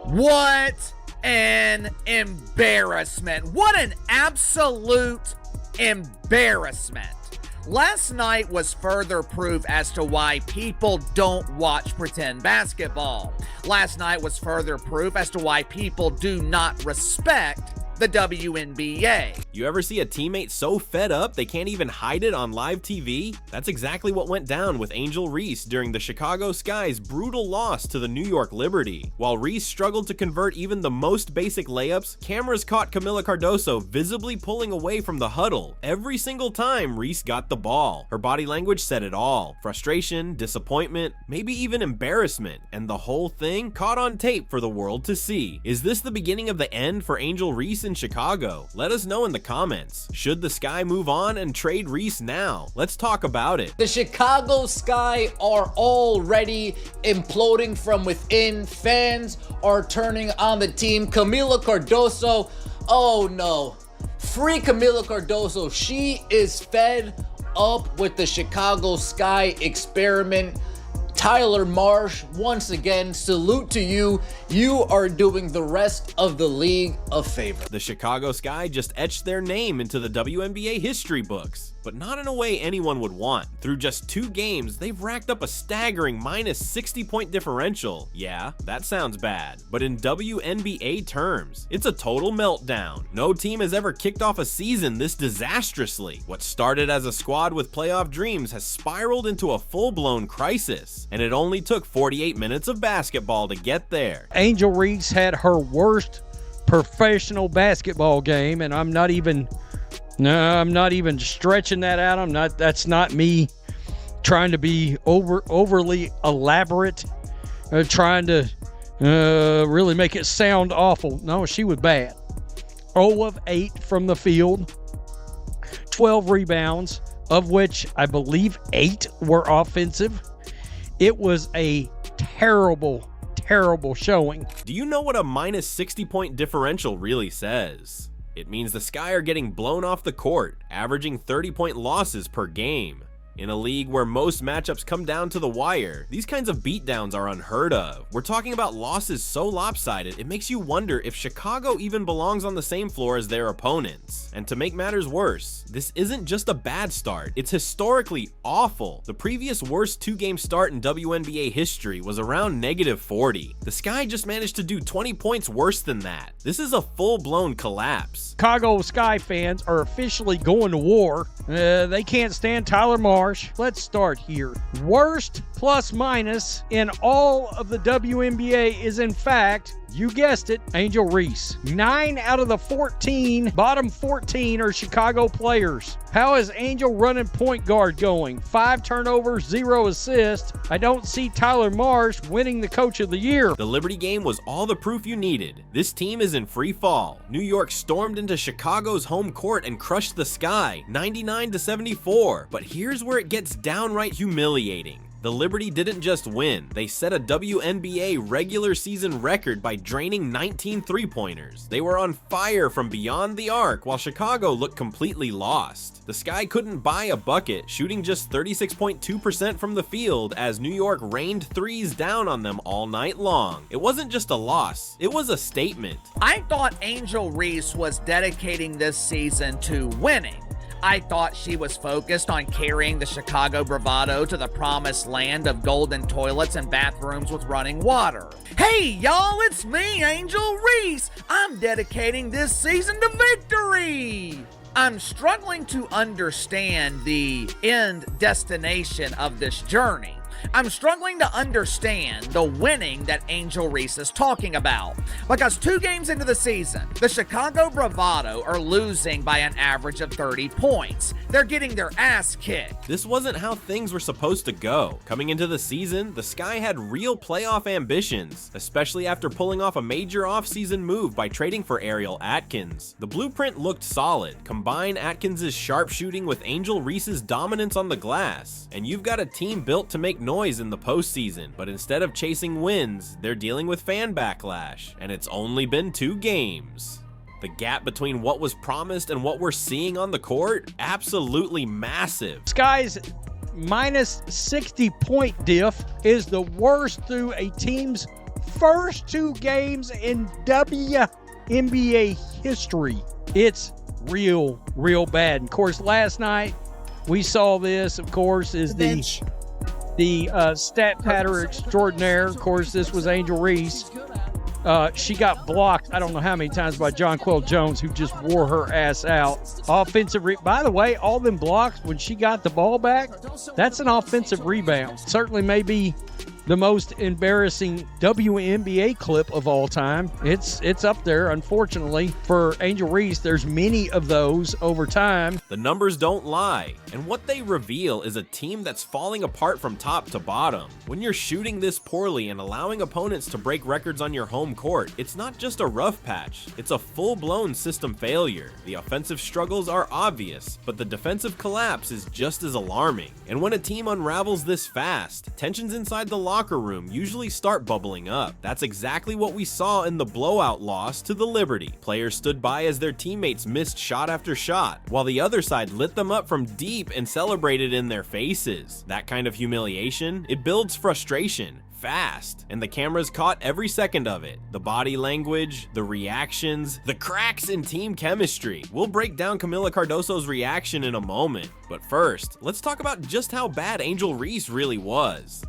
What an embarrassment. What an absolute embarrassment. Last night was further proof as to why people don't watch pretend basketball. Last night was further proof as to why people do not respect the WNBA. You ever see a teammate so fed up they can't even hide it on live TV? That's exactly what went down with Angel Reese during the Chicago Sky's brutal loss to the New York Liberty. While Reese struggled to convert even the most basic layups, cameras caught Kamilla Cardoso visibly pulling away from the huddle every single time Reese got the ball. Her body language said it all. Frustration, disappointment, maybe even embarrassment, and the whole thing caught on tape for the world to see. Is this the beginning of the end for Angel Reese in Chicago? Let us know in the comments. Should the Sky move on and trade Reese now? Let's talk about it. The Chicago Sky are already imploding from within. Fans are turning on the team. Kamilla Cardoso, oh no. Free Kamilla Cardoso. She is fed up with the Chicago Sky experiment. Tyler Marsh, once again, salute to you. You are doing the rest of the league a favor. The Chicago Sky just etched their name into the WNBA history books, but not in a way anyone would want. Through just 2 games, they've racked up a staggering minus 60-point differential. Yeah, that sounds bad, but in WNBA terms, it's a total meltdown. No team has ever kicked off a season this disastrously. What started as a squad with playoff dreams has spiraled into a full-blown crisis, and it only took 48 minutes of basketball to get there. Angel Reese had her worst professional basketball game, and I'm not even stretching that out. That's not me trying to be overly elaborate, trying to really make it sound awful. No, she was bad. 0 of 8 from the field, 12 rebounds, of which I believe 8 were offensive. It was a terrible showing. Do you know what a minus 60-point differential really says? It means the Sky are getting blown off the court, averaging 30-point losses per game. In a league where most matchups come down to the wire, these kinds of beatdowns are unheard of. We're talking about losses so lopsided, it makes you wonder if Chicago even belongs on the same floor as their opponents. And to make matters worse, this isn't just a bad start, it's historically awful. The previous worst 2-game start in WNBA history was around -40. The Sky just managed to do 20 points worse than that. This is a full-blown collapse. Chicago Sky fans are officially going to war. They can't stand Tyler Marsh. Let's start here. Worst plus minus in all of the WNBA is, in fact, you guessed it, Angel Reese. 9 out of the 14, bottom 14 are Chicago players. How is Angel running point guard going? 5 turnovers, 0 assists. I don't see Tyler Marsh winning the Coach of the Year. The Liberty game was all the proof you needed. This team is in free fall. New York stormed into Chicago's home court and crushed the Sky, 99-74. But here's where it gets downright humiliating. The Liberty didn't just win, they set a WNBA regular season record by draining 19 three-pointers. They were on fire from beyond the arc while Chicago looked completely lost. The Sky couldn't buy a bucket, shooting just 36.2% from the field as New York rained threes down on them all night long. It wasn't just a loss, it was a statement. I thought Angel Reese was dedicating this season to winning. I thought she was focused on carrying the Chicago bravado to the promised land of golden toilets and bathrooms with running water. Hey y'all, it's me, Angel Reese. I'm dedicating this season to victory. I'm struggling to understand the end destination of this journey. I'm struggling to understand the winning that Angel Reese is talking about. Because 2 games into the season, the Chicago Bravado are losing by an average of 30 points. They're getting their ass kicked. This wasn't how things were supposed to go. Coming into the season, the Sky had real playoff ambitions, especially after pulling off a major offseason move by trading for Ariel Atkins. The blueprint looked solid. Combine Atkins' sharp shooting with Angel Reese's dominance on the glass, and you've got a team built to make noise in the postseason. But instead of chasing wins, they're dealing with fan backlash, and it's only been 2 games. The gap between what was promised and what we're seeing on the court, absolutely massive. Sky's minus 60 point diff is the worst through a team's first 2 games in WNBA history. It's real bad. And of course, last night we saw this, of course, is the stat patter extraordinaire. Of course, this was Angel Reese. She got blocked, I don't know how many times, by Jonquel Jones, who just wore her ass out. By the way, all them blocks, when she got the ball back, that's an offensive rebound. Certainly maybe the most embarrassing WNBA clip of all time. It's up there, unfortunately, for Angel Reese. There's many of those over time. The numbers don't lie, and what they reveal is a team that's falling apart from top to bottom. When you're shooting this poorly and allowing opponents to break records on your home court, it's not just a rough patch, it's a full-blown system failure. The offensive struggles are obvious, but the defensive collapse is just as alarming. And when a team unravels this fast, tensions inside the locker room usually start bubbling up. That's exactly what we saw in the blowout loss to the Liberty. Players stood by as their teammates missed shot after shot, while the other side lit them up from deep and celebrated in their faces. That kind of humiliation, it builds frustration fast, and the cameras caught every second of it. The body language, the reactions, the cracks in team chemistry. We'll break down Kamilla Cardoso's reaction in a moment, but first, let's talk about just how bad Angel Reese really was.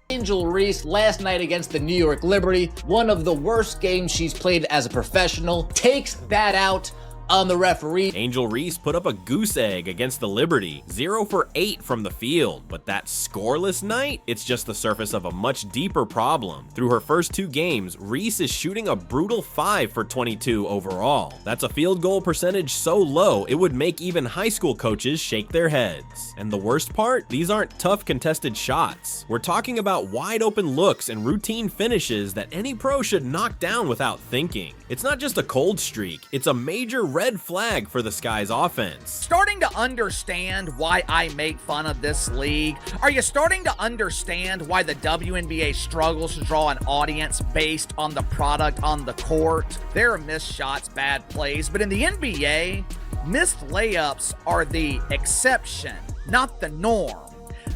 Angel Reese last night against the New York Liberty, one of the worst games she's played as a professional, takes that out on the referee. Angel Reese put up a goose egg against the Liberty, 0 for 8 from the field, but that scoreless night, it's just the surface of a much deeper problem. Through her first 2 games, Reese is shooting a brutal 5 for 22 overall. That's a field goal percentage so low, it would make even high school coaches shake their heads. And the worst part, these aren't tough contested shots. We're talking about wide open looks and routine finishes that any pro should knock down without thinking. It's not just a cold streak, it's a major red flag for the Sky's offense. Starting to understand why I make fun of this league? Are you starting to understand why the WNBA struggles to draw an audience based on the product on the court? There are missed shots, bad plays, but in the NBA, missed layups are the exception, not the norm.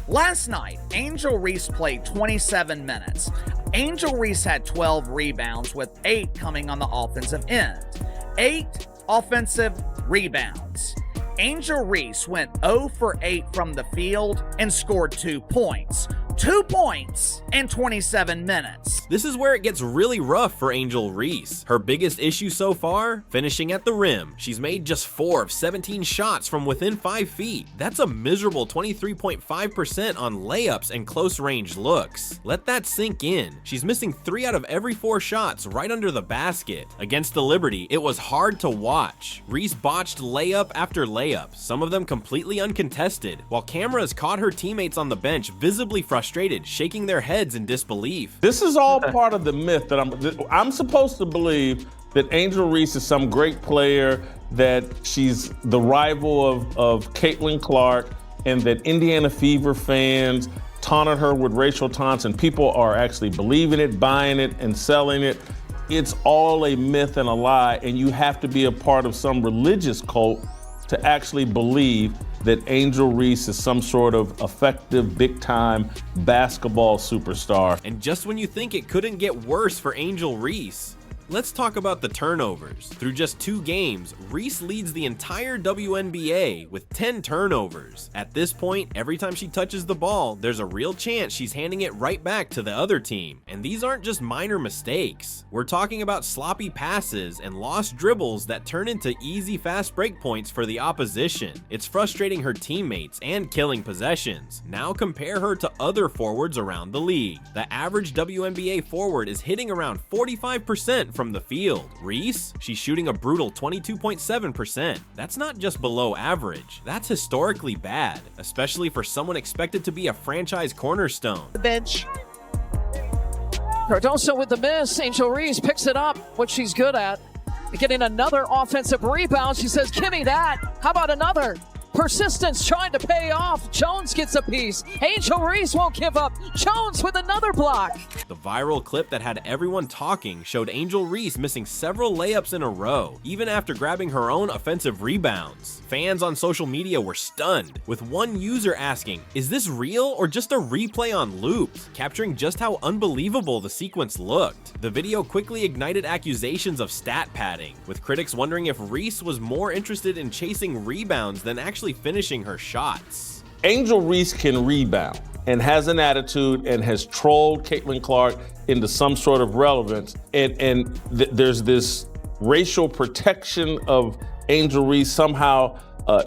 Last night, Angel Reese played 27 minutes. Angel Reese had 12 rebounds, with 8 coming on the offensive end. 8 offensive rebounds. Angel Reese went 0 for 8 from the field and scored 2 points. 2 points in 27 minutes. This is where it gets really rough for Angel Reese. Her biggest issue so far? Finishing at the rim. She's made just 4 of 17 shots from within 5 feet. That's a miserable 23.5% on layups and close range looks. Let that sink in. She's missing 3 out of every 4 shots right under the basket. Against the Liberty, it was hard to watch. Reese botched layup after layup, some of them completely uncontested, while cameras caught her teammates on the bench visibly frustrated, shaking their heads in disbelief. This is all part of the myth that I'm supposed to believe that Angel Reese is some great player, that she's the rival of Caitlin Clark, and that Indiana Fever fans taunted her with racial taunts, and people are actually believing it, buying it, and selling it. It's all a myth and a lie, and you have to be a part of some religious cult to actually believe that Angel Reese is some sort of effective, big-time basketball superstar. And just when you think it couldn't get worse for Angel Reese, let's talk about the turnovers. Through just 2 games, Reese leads the entire WNBA with 10 turnovers. At this point, every time she touches the ball, there's a real chance she's handing it right back to the other team. And these aren't just minor mistakes. We're talking about sloppy passes and lost dribbles that turn into easy fast break points for the opposition. It's frustrating her teammates and killing possessions. Now compare her to other forwards around the league. The average WNBA forward is hitting around 45% from the field. Reese, she's shooting a brutal 22.7%. That's not just below average, that's historically bad, especially for someone expected to be a franchise cornerstone. The bench. Cardoso with the miss. Angel Reese picks it up, what she's good at. Getting another offensive rebound. She says, give me that. How about another? Persistence trying to pay off. Jones gets a piece. Angel Reese won't give up. Jones with another block. The viral clip that had everyone talking showed Angel Reese missing several layups in a row, even after grabbing her own offensive rebounds. Fans on social media were stunned, with one user asking, "Is this real or just a replay on loops?" capturing just how unbelievable the sequence looked. The video quickly ignited accusations of stat padding, with critics wondering if Reese was more interested in chasing rebounds than actually finishing her shots. Angel Reese can rebound and has an attitude and has trolled Caitlin Clark into some sort of relevance. There's this racial protection of Angel Reese. Somehow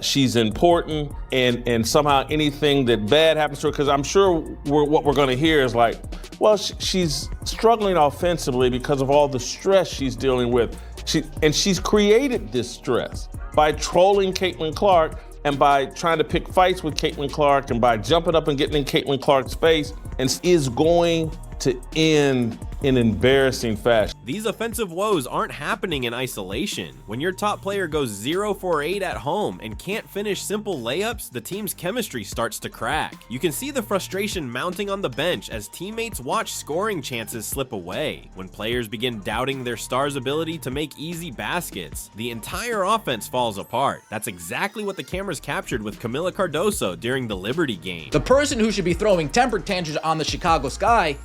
she's important, and somehow anything that bad happens to her, because I'm sure what we're going to hear is like, well, she's struggling offensively because of all the stress she's dealing with. She's created this stress by trolling Caitlin Clark and by trying to pick fights with Caitlin Clark and by jumping up and getting in Caitlin Clark's face, and is going to end in embarrassing fashion. These offensive woes aren't happening in isolation. When your top player goes 0 for 8 at home and can't finish simple layups, the team's chemistry starts to crack. You can see the frustration mounting on the bench as teammates watch scoring chances slip away. When players begin doubting their star's ability to make easy baskets, the entire offense falls apart. That's exactly what the cameras captured with Kamilla Cardoso during the Liberty game. The person who should be throwing temper tantrums on the Chicago Sky,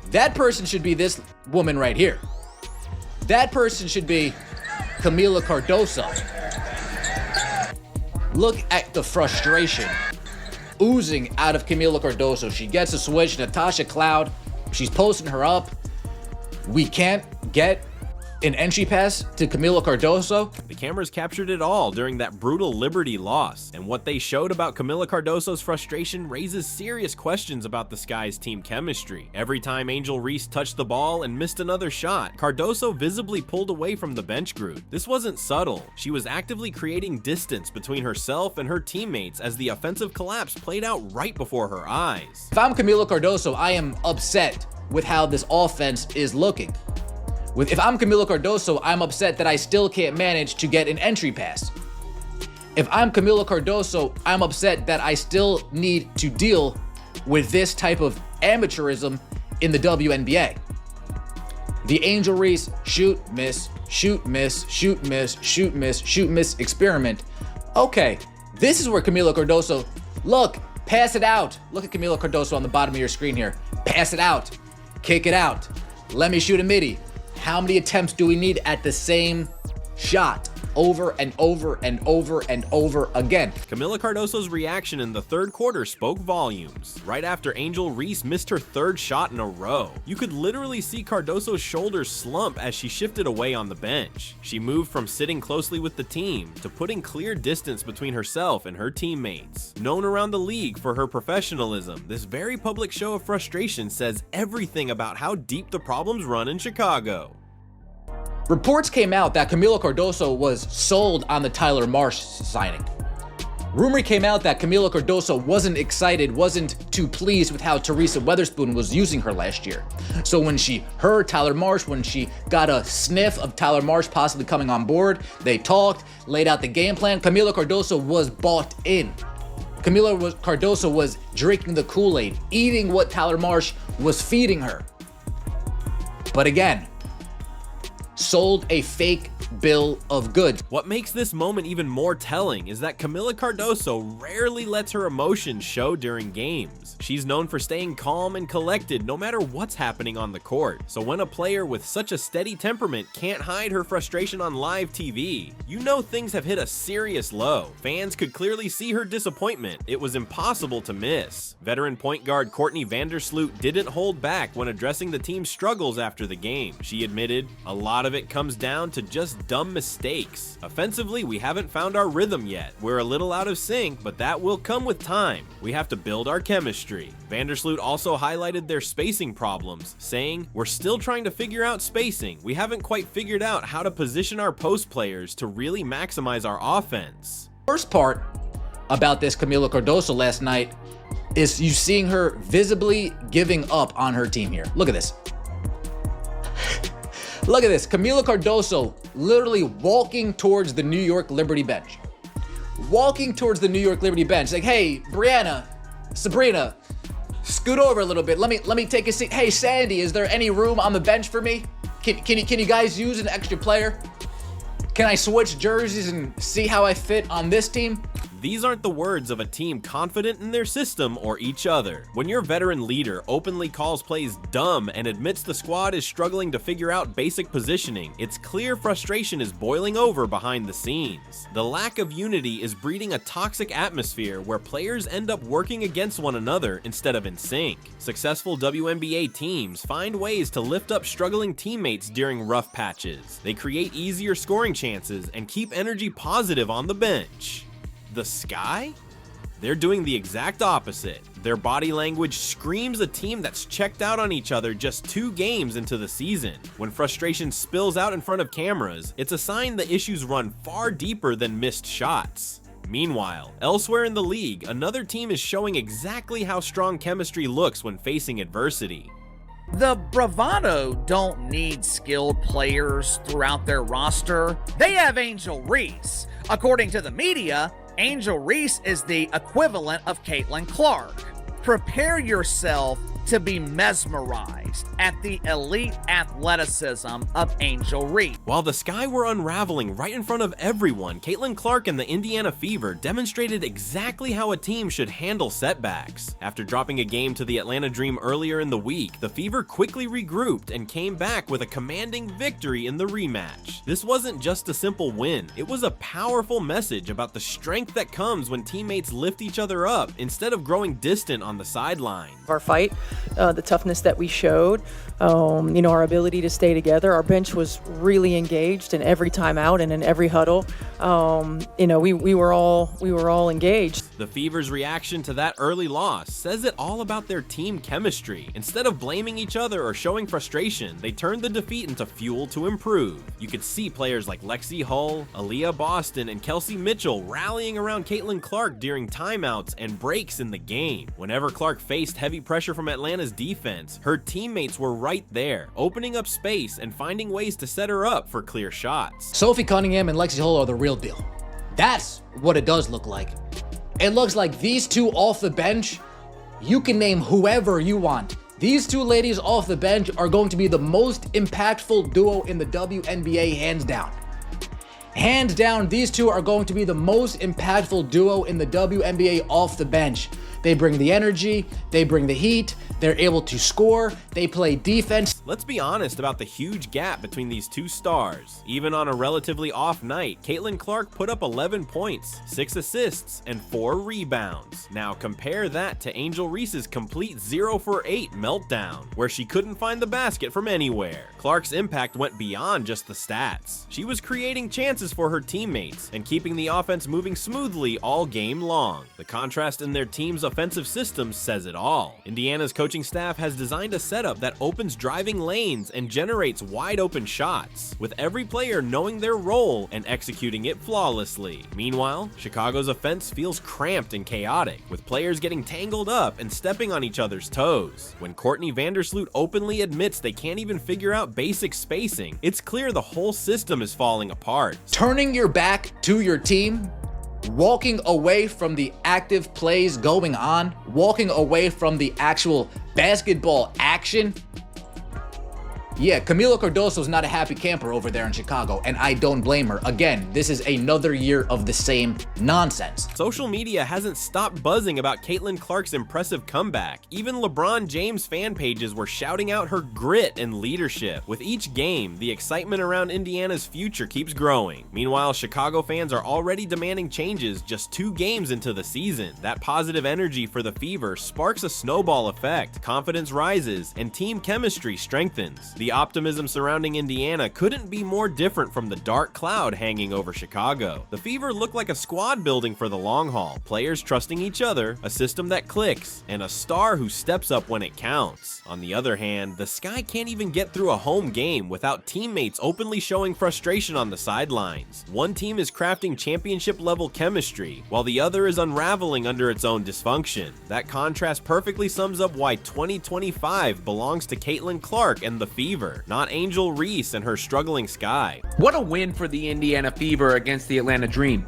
that person should be this woman right here. That person should be Kamilla Cardoso. Look at the frustration oozing out of Kamilla Cardoso. She gets a switch. Natasha Cloud, she's posting her up. We can't get an entry pass to Kamilla Cardoso. The cameras captured it all during that brutal Liberty loss, and what they showed about Kamilla Cardoso's frustration raises serious questions about the Sky's team chemistry. Every time Angel Reese touched the ball and missed another shot, Cardoso visibly pulled away from the bench group. This wasn't subtle. She was actively creating distance between herself and her teammates as the offensive collapse played out right before her eyes. If I'm Kamilla Cardoso, I am upset with how this offense is looking. If I'm Kamilla Cardoso, I'm upset that I still can't manage to get an entry pass. If I'm Kamilla Cardoso, I'm upset that I still need to deal with this type of amateurism in the WNBA. The Angel Reese shoot, miss, shoot, miss, shoot, miss, shoot, miss, shoot, miss experiment. Okay, this is where Kamilla Cardoso, look, pass it out. Look at Kamilla Cardoso on the bottom of your screen here. Pass it out, kick it out. Let me shoot a midi. How many attempts do we need at the same shot? Over and over and over and over again. Kamilla Cardoso's reaction in the third quarter spoke volumes. Right after Angel Reese missed her third shot in a row, you could literally see Cardoso's shoulders slump as she shifted away on the bench. She moved from sitting closely with the team to putting clear distance between herself and her teammates. Known around the league for her professionalism, this very public show of frustration says everything about how deep the problems run in Chicago. Reports came out that Kamilla Cardoso was sold on the Tyler Marsh signing. Rumor came out that Kamilla Cardoso wasn't excited, wasn't too pleased with how Teresa Weatherspoon was using her last year. So when she heard Tyler Marsh, when she got a sniff of Tyler Marsh possibly coming on board, they talked, laid out the game plan. Kamilla Cardoso was bought in. Kamilla Cardoso was drinking the Kool-Aid, eating what Tyler Marsh was feeding her. But again, sold a fake bill of goods. What makes this moment even more telling is that Kamilla Cardoso rarely lets her emotions show during games. She's known for staying calm and collected no matter what's happening on the court. So when a player with such a steady temperament can't hide her frustration on live TV, you know things have hit a serious low. Fans could clearly see her disappointment. It was impossible to miss. Veteran point guard Courtney Vandersloot didn't hold back when addressing the team's struggles after the game. She admitted, "A lot of it comes down to just dumb mistakes. Offensively, we haven't found our rhythm yet. We're a little out of sync, but that will come with time. We have to build our chemistry." Vandersloot also highlighted their spacing problems, saying, "We're still trying to figure out spacing. We haven't quite figured out how to position our post players to really maximize our offense." First part about this Kamilla Cardoso last night is you seeing her visibly giving up on her team here. Look at this. Look at this. Kamilla Cardoso literally walking towards the New York Liberty bench. walking towards the New York Liberty bench, like, hey, Brianna, Sabrina, scoot over a little bit. Let me take a seat. Hey, Sandy, is there any room on the bench for me? Can you guys use an extra player? Can I switch jerseys and see how I fit on this team? These aren't the words of a team confident in their system or each other. When your veteran leader openly calls plays dumb and admits the squad is struggling to figure out basic positioning, it's clear frustration is boiling over behind the scenes. The lack of unity is breeding a toxic atmosphere where players end up working against one another instead of in sync. Successful WNBA teams find ways to lift up struggling teammates during rough patches. They create easier scoring chances and keep energy positive on the bench. The Sky? They're doing the exact opposite. Their body language screams a team that's checked out on each other just 2 games into the season. When frustration spills out in front of cameras, it's a sign the issues run far deeper than missed shots. Meanwhile, elsewhere in the league, another team is showing exactly how strong chemistry looks when facing adversity. The Bravado don't need skilled players throughout their roster. They have Angel Reese. According to the media, Angel Reese is the equivalent of Caitlin Clark. Prepare yourself to be mesmerized at the elite athleticism of Angel Reese. While the Sky were unraveling right in front of everyone, Caitlin Clark and the Indiana Fever demonstrated exactly how a team should handle setbacks. After dropping a game to the Atlanta Dream earlier in the week, the Fever quickly regrouped and came back with a commanding victory in the rematch. This wasn't just a simple win, it was a powerful message about the strength that comes when teammates lift each other up instead of growing distant on the sideline. Our fight, the toughness that we showed, our ability to stay together. Our bench was really engaged in every timeout and in every huddle. We were all engaged. The Fever's reaction to that early loss says it all about their team chemistry. Instead of blaming each other or showing frustration, they turned the defeat into fuel to improve. You could see players like Lexi Hull, Aaliyah Boston, and Kelsey Mitchell rallying around Caitlin Clark during timeouts and breaks in the game. Whenever Clark faced heavy pressure from Atlanta's defense, her teammates were right there, opening up space and finding ways to set her up for clear shots. Sophie Cunningham and Lexi Hull are the real deal. That's what it does look like. It looks like these two off the bench, you can name whoever you want. These two ladies off the bench are going to be the most impactful duo in the WNBA, hands down. Hands down, these two are going to be the most impactful duo in the WNBA off the bench. They bring the energy, they bring the heat, they're able to score, they play defense. Let's be honest about the huge gap between these two stars. Even on a relatively off night, Caitlin Clark put up 11 points, 6 assists, and 4 rebounds. Now compare that to Angel Reese's complete 0 for 8 meltdown, where she couldn't find the basket from anywhere. Clark's impact went beyond just the stats. She was creating chances for her teammates and keeping the offense moving smoothly all game long. The contrast in their team's offensive systems says it all. Indiana's coaching staff has designed a setup that opens driving lanes and generates wide open shots, with every player knowing their role and executing it flawlessly. Meanwhile, Chicago's offense feels cramped and chaotic, with players getting tangled up and stepping on each other's toes. When Courtney Vandersloot openly admits they can't even figure out basic spacing, it's clear the whole system is falling apart. Turning your back to your team, walking away from the active plays going on, walking away from the actual basketball action. Yeah, Kamilla Cardoso is not a happy camper over there in Chicago, and I don't blame her. Again, this is another year of the same nonsense. Social media hasn't stopped buzzing about Caitlin Clark's impressive comeback. Even LeBron James fan pages were shouting out her grit and leadership. With each game, the excitement around Indiana's future keeps growing. Meanwhile, Chicago fans are already demanding changes just 2 games into the season. That positive energy for the Fever sparks a snowball effect. Confidence rises, and team chemistry strengthens. The optimism surrounding Indiana couldn't be more different from the dark cloud hanging over Chicago. The Fever look like a squad building for the long haul, players trusting each other, a system that clicks, and a star who steps up when it counts. On the other hand, the Sky can't even get through a home game without teammates openly showing frustration on the sidelines. One team is crafting championship-level chemistry, while the other is unraveling under its own dysfunction. That contrast perfectly sums up why 2025 belongs to Caitlin Clark and the Fever, not Angel Reese and her struggling Sky. What a win for the Indiana Fever against the Atlanta Dream.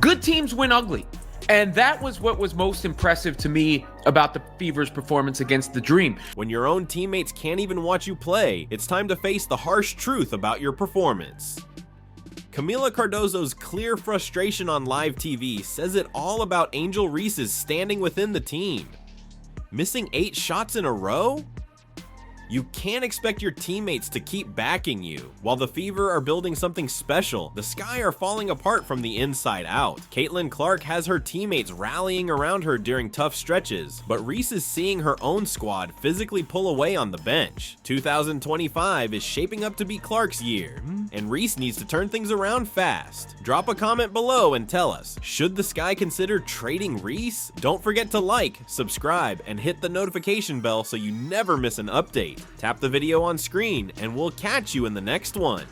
Good teams win ugly. And that was what was most impressive to me about the Fever's performance against the Dream. When your own teammates can't even watch you play, it's time to face the harsh truth about your performance. Kamilla Cardoso's clear frustration on live TV says it all about Angel Reese's standing within the team. Missing 8 shots in a row? You can't expect your teammates to keep backing you. While the Fever are building something special, the Sky are falling apart from the inside out. Caitlin Clark has her teammates rallying around her during tough stretches, but Reese is seeing her own squad physically pull away on the bench. 2025 is shaping up to be Clark's year, and Reese needs to turn things around fast. Drop a comment below and tell us, should the Sky consider trading Reese? Don't forget to like, subscribe, and hit the notification bell so you never miss an update. Tap the video on screen, and we'll catch you in the next one.